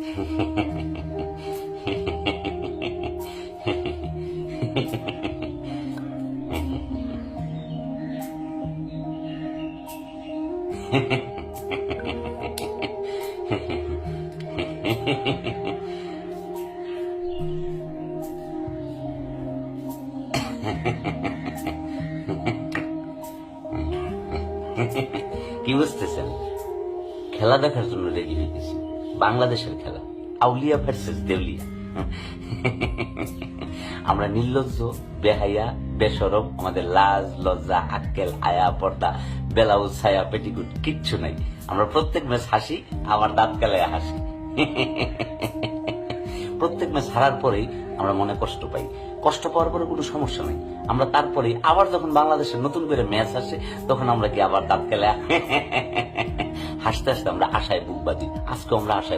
কি বুঝতেছেন? খেলা দেখার জন্য রেডি হইতেছি। বাংলাদেশের খেলা, আউলিয়া ভার্সেস দেউলিয়া। আমরা নির্লজ্জ, বেহাইয়া, বেশরম, আমাদের লাজ লজ্জা আক্কেল আয়া পর্দা বেলাউজ ছায়া পেটিকুট কিচ্ছু নাই। আমরা প্রত্যেক ম্যাচ হাসি, আমার দাঁত কেলায় হাসি। প্রত্যেক ম্যাচ হারার পরেই আমরা মনে কষ্ট পাই। কষ্ট পাওয়ার পরে কোনো সমস্যা নেই, আমরা তারপরে আবার যখন বাংলাদেশের নতুন করে ম্যাচ আসে তখন আমরা কি আবার দাঁত কেলায় হাসতে হাসতে আমরা আশায় বুক বাঁধি। আজকে আমরা আশায়